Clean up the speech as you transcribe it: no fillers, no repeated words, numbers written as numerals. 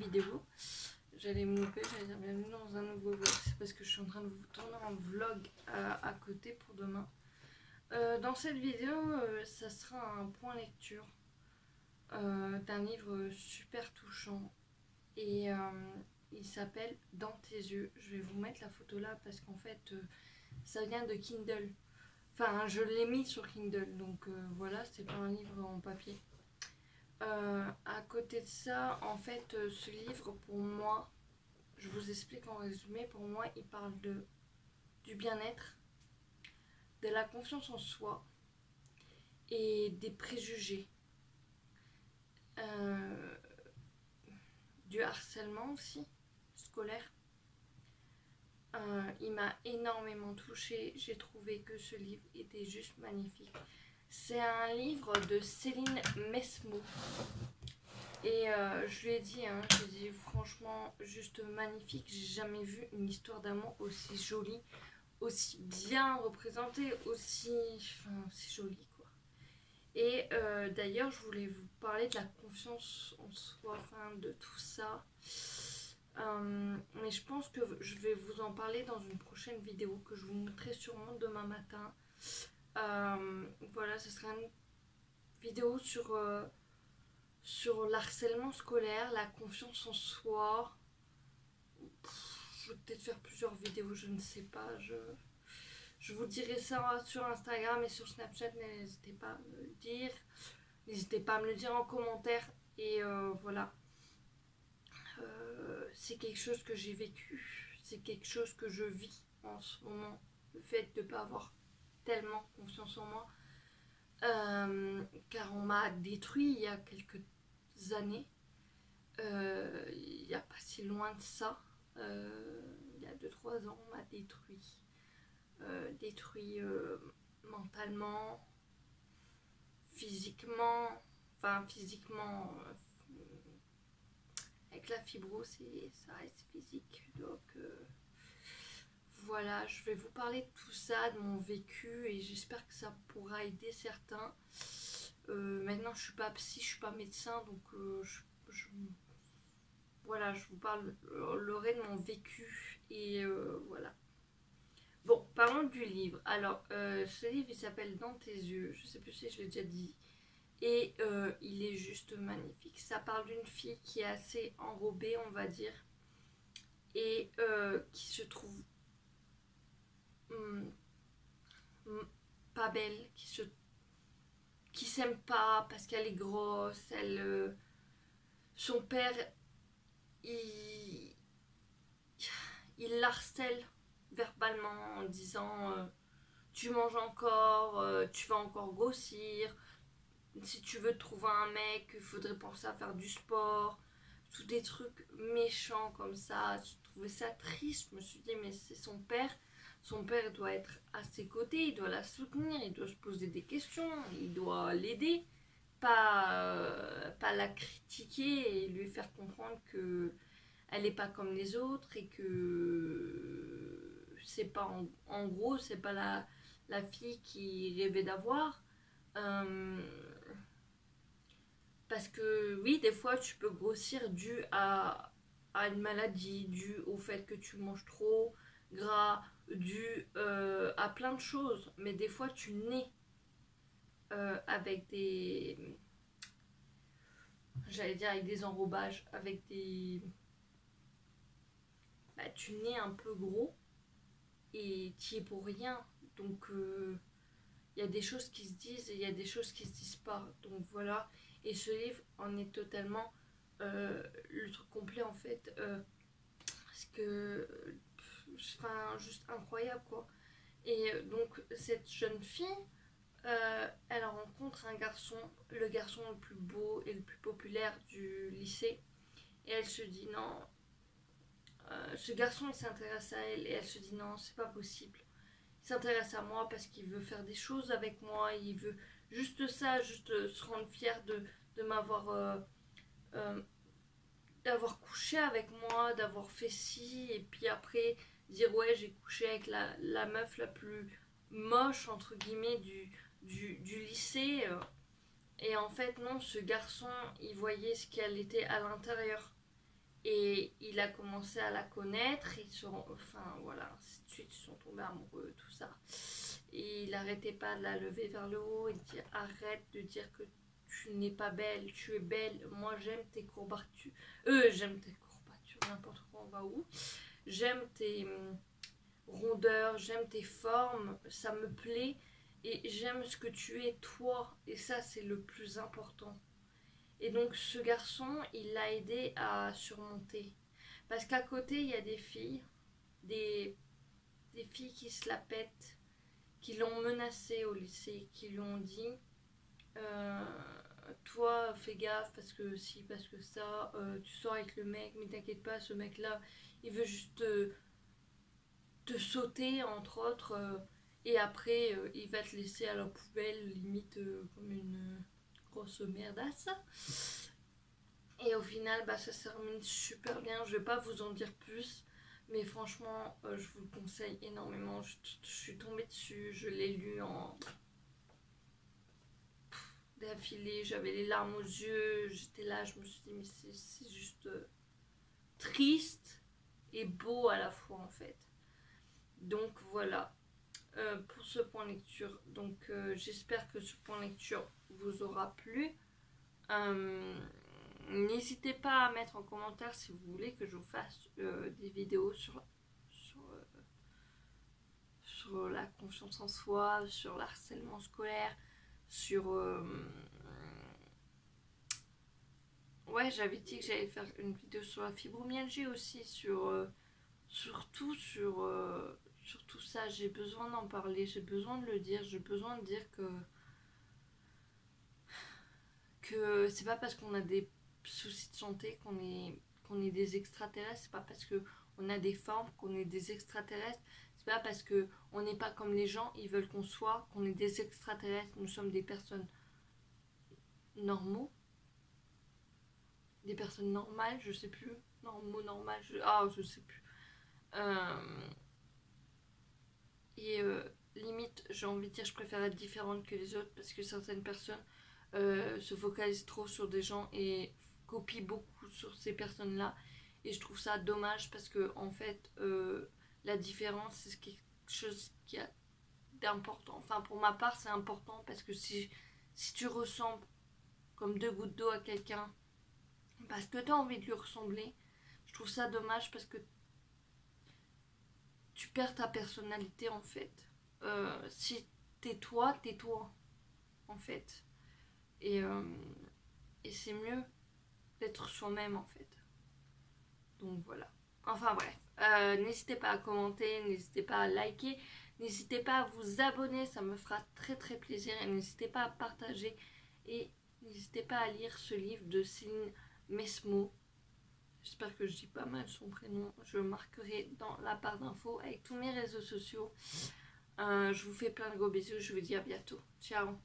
vidéo. J'allais me louper, j'allais dire bienvenue dans un nouveau vlog. C'est parce que je suis en train de vous tourner un vlog à côté pour demain. Dans cette vidéo, ça sera un point lecture d'un livre super touchant. Et il s'appelle Dans tes yeux. Je vais vous mettre la photo là parce qu'en fait, ça vient de Kindle. Enfin, je l'ai mis sur Kindle, donc voilà, c'est pas un livre en papier. À côté de ça, en fait, ce livre, pour moi, je vous explique en résumé, pour moi, il parle du bien-être, de la confiance en soi et des préjugés. Du harcèlement aussi, scolaire. Il m'a énormément touchée. J'ai trouvé que ce livre était juste magnifique. C'est un livre de Céline Mesmo. Et je lui ai dit, franchement, juste magnifique. J'ai jamais vu une histoire d'amour aussi jolie, aussi bien représentée, aussi jolie quoi. Et d'ailleurs, je voulais vous parler de la confiance en soi, de tout ça. Mais je pense que je vais vous en parler dans une prochaine vidéo que je vous montrerai sûrement demain matin. Voilà, ce sera une vidéo sur l'harcèlement scolaire, la confiance en soi. Je vais peut-être faire plusieurs vidéos, je ne sais pas. Je vous dirai ça sur Instagram et sur Snapchat, n'hésitez pas à me le dire. N'hésitez pas à me le dire en commentaire. Et voilà. C'est quelque chose que j'ai vécu. C'est quelque chose que je vis en ce moment. Le fait de ne pas avoir tellement confiance en moi. Car on m'a détruit il y a quelques années. Il n'y a pas si loin de ça. Il y a 2-3 ans, on m'a détruit. Mentalement, physiquement, avec la fibro, ça reste physique. Donc voilà, je vais vous parler de tout ça, de mon vécu, et j'espère que ça pourra aider certains. Maintenant, je suis pas psy, je suis pas médecin, donc voilà, je vous parlerai de mon vécu et voilà. Bon, parlons du livre. Alors, ce livre, il s'appelle Dans tes yeux. Je sais plus si je l'ai déjà dit. Et il est juste magnifique. Ça parle d'une fille qui est assez enrobée, on va dire. Et qui se trouve pas belle. Qui s'aime pas parce qu'elle est grosse. Son père, il l'harcèle verbalement en disant tu manges encore, tu vas encore grossir, si tu veux trouver un mec, il faudrait penser à faire du sport, tous des trucs méchants comme ça. Je trouvais ça triste, je me suis dit mais c'est son père doit être à ses côtés, il doit la soutenir, il doit se poser des questions, il doit l'aider, pas la critiquer et lui faire comprendre que elle n'est pas comme les autres et que c'est pas en gros c'est pas la fille qui rêvait d'avoir. Parce que oui, des fois tu peux grossir dû à une maladie, dû au fait que tu manges trop gras, dû à plein de choses, mais des fois tu nais avec des, j'allais dire avec des enrobages, avec des, tu nais un peu gros et tu y es pour rien. Donc il y a des choses qui se disent et il y a des choses qui se disent pas. Donc voilà. Et ce livre en est totalement le truc complet en fait. Parce que juste incroyable quoi. Et donc cette jeune fille, elle rencontre un garçon, le garçon le plus beau et le plus populaire du lycée. Et elle se dit non. Ce garçon il s'intéresse à elle et elle se dit non, c'est pas possible. Il s'intéresse à moi parce qu'il veut faire des choses avec moi, il veut juste ça, juste se rendre fier de m'avoir d'avoir couché avec moi, d'avoir fait ci, et puis après dire ouais j'ai couché avec la meuf la plus moche entre guillemets du lycée. Et en fait non, ce garçon il voyait ce qu'elle était à l'intérieur Et il a commencé à la connaître, enfin voilà, ainsi de suite, ils sont tombés amoureux, tout ça. Et il n'arrêtait pas de la lever vers le haut et de dire arrête de dire que tu n'es pas belle, tu es belle, moi j'aime tes courbatures, j'aime tes courbatures, n'importe quoi, on va où, j'aime tes rondeurs, j'aime tes formes, ça me plaît et j'aime ce que tu es toi, et ça c'est le plus important. Et donc ce garçon, il l'a aidé à surmonter. Parce qu'à côté, il y a des filles, des, des filles qui se la pètent, qui l'ont menacé au lycée, qui lui ont dit euh, toi, fais gaffe parce que si, parce que ça, tu sors avec le mec, mais t'inquiète pas, ce mec-là, il veut juste te sauter, entre autres, et après, il va te laisser à la poubelle, limite comme une grosse merdasse. Et au final, bah, ça se termine super bien. Je vais pas vous en dire plus. Mais franchement, je vous le conseille énormément. Je suis tombée dessus. Je l'ai lu en d'affilée. J'avais les larmes aux yeux. J'étais là, je me suis dit, mais c'est juste triste et beau à la fois en fait. Donc voilà. Pour ce point lecture. Donc j'espère que ce point lecture vous aura plu. N'hésitez pas à mettre en commentaire si vous voulez que je vous fasse des vidéos sur la confiance en soi, sur l'harcèlement scolaire, sur... ouais, j'avais dit que j'allais faire une vidéo sur la fibromyalgie aussi, surtout sur tout ça. J'ai besoin d'en parler, j'ai besoin de le dire, j'ai besoin de dire que c'est pas parce qu'on a des soucis de santé qu'on est des extraterrestres, c'est pas parce qu'on a des formes qu'on est des extraterrestres, c'est pas parce qu'on n'est pas comme les gens, ils veulent qu'on soit, qu'on est des extraterrestres, nous sommes des personnes normaux, des personnes normales, je sais plus, normaux, normal, je sais plus. Et limite, j'ai envie de dire, je préfère être différente que les autres parce que certaines personnes se focalisent trop sur des gens et copient beaucoup sur ces personnes-là. Et je trouve ça dommage parce que, en fait, la différence, c'est quelque chose qui a d'important. Enfin, pour ma part, c'est important parce que si tu ressembles comme deux gouttes d'eau à quelqu'un parce que tu as envie de lui ressembler, je trouve ça dommage parce que tu perds ta personnalité en fait. Si t'es toi, en fait. Et, euh, et c'est mieux d'être soi-même en fait. Donc voilà. Enfin bref. N'hésitez pas à commenter, n'hésitez pas à liker, n'hésitez pas à vous abonner, ça me fera très très plaisir. Et n'hésitez pas à partager. Et n'hésitez pas à lire ce livre de Céline Mesmo. J'espère que je dis pas mal son prénom. Je le marquerai dans la barre d'infos avec tous mes réseaux sociaux. Je vous fais plein de gros bisous. Je vous dis à bientôt. Ciao.